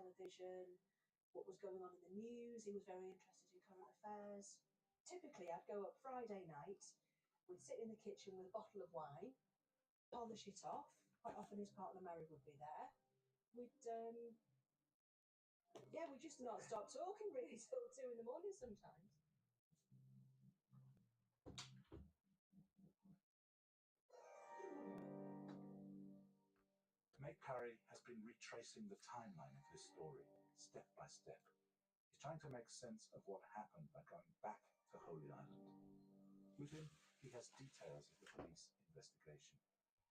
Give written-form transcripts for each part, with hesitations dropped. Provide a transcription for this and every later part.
television, what was going on in the news. He was very interested in current affairs. Typically, I'd go up Friday night, we'd sit in the kitchen with a bottle of wine, polish it off. Quite often his partner Mary would be there. We'd we'd just not stop talking really till 2 in the morning sometimes. Meg Curry has been retracing the timeline of this story, step by step. He's trying to make sense of what happened by going back to Holy Island. With him, he has details of the police investigation.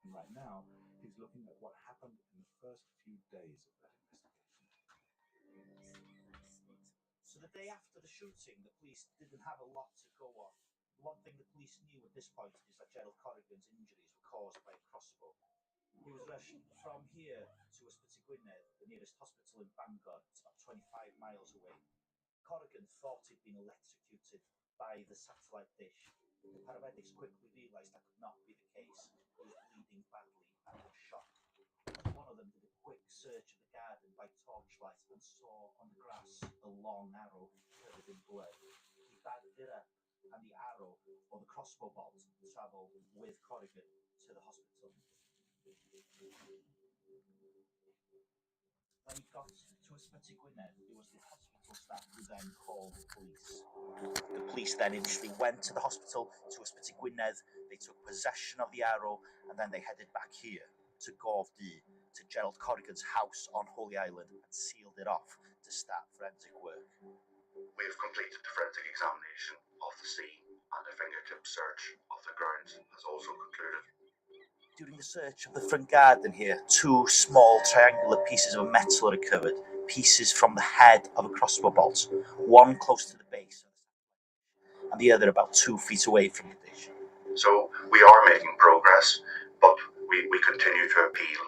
And right now, he's looking at what happened in the first few days of that investigation. So the day after the shooting, the police didn't have a lot to go on. One thing the police knew at this point is that Gerald Corrigan's injuries were caused by a crossbow. He was rushed from here to Ysbyty Gwynedd, the nearest hospital in Bangor. It's about 25 miles away. Corrigan thought he'd been electrocuted by the satellite dish. The paramedics quickly realised that could not be the case. He was bleeding badly and was shot. One of them did a quick search of the garden by torchlight and saw on the grass a long arrow covered in blood. He bade Vera and the arrow, or the crossbow bolt, travelled with Corrigan to the hospital. When he got to Ysbyty Gwynedd, it was the hospital staff who then called the police. The police then initially went to the hospital to Ysbyty Gwynedd. They took possession of the arrow and then they headed back here to Gawfdy, to Gerald Corrigan's house on Holy Island, and sealed it off to start forensic work. We have completed the forensic examination of the scene, and a fingertip search of the grounds has also concluded. During the search of the front garden here, 2 small triangular pieces of metal are recovered, pieces from the head of a crossbow bolt, one close to the base of the satellite, and the other about 2 feet away from the dish. So we are making progress, but we continue to appeal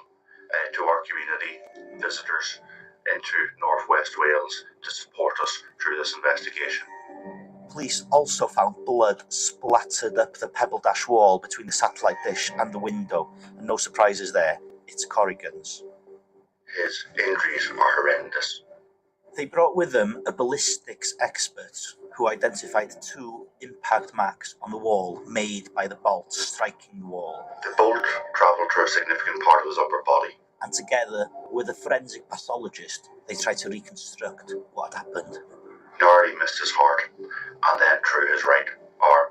to our community, visitors into North West Wales to support us through this investigation. Police also found blood splattered up the pebble dash wall between the satellite dish and the window, and no surprises there, it's Corrigan's. His injuries are horrendous. They brought with them a ballistics expert who identified 2 impact marks on the wall made by the bolt striking the wall. The bolt travelled through a significant part of his upper body. And together with a forensic pathologist, they tried to reconstruct what had happened. He already missed his heart, and then through his right arm.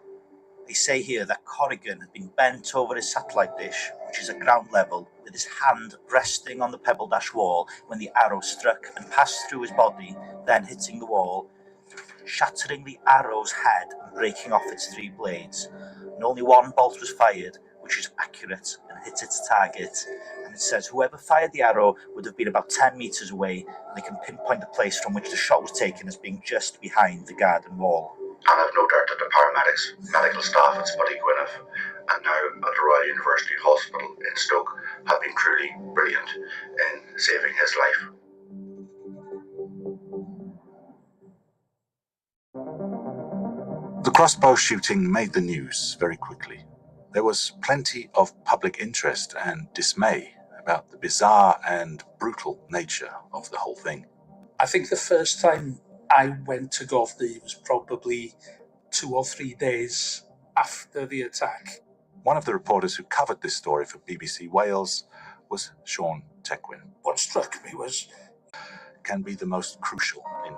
They say here that Corrigan had been bent over his satellite dish, which is at ground level, with his hand resting on the pebble dash wall when the arrow struck and passed through his body, then hitting the wall, shattering the arrow's head and breaking off its 3 blades. And only 1 bolt was fired, which is accurate and hit its target. And it says whoever fired the arrow would have been about 10 metres away, and they can pinpoint the place from which the shot was taken as being just behind the garden wall. And I've no doubt that the paramedics, medical staff at Ysbyty Gwynedd, and now at the Royal University Hospital in Stoke have been truly brilliant in saving his life. The crossbow shooting made the news very quickly. There was plenty of public interest and dismay about the bizarre and brutal nature of the whole thing. I think the first time I went to Gawfdy was probably 2 or 3 days after the attack. One of the reporters who covered this story for BBC Wales was Sean Tequin. What struck me was can be the most crucial in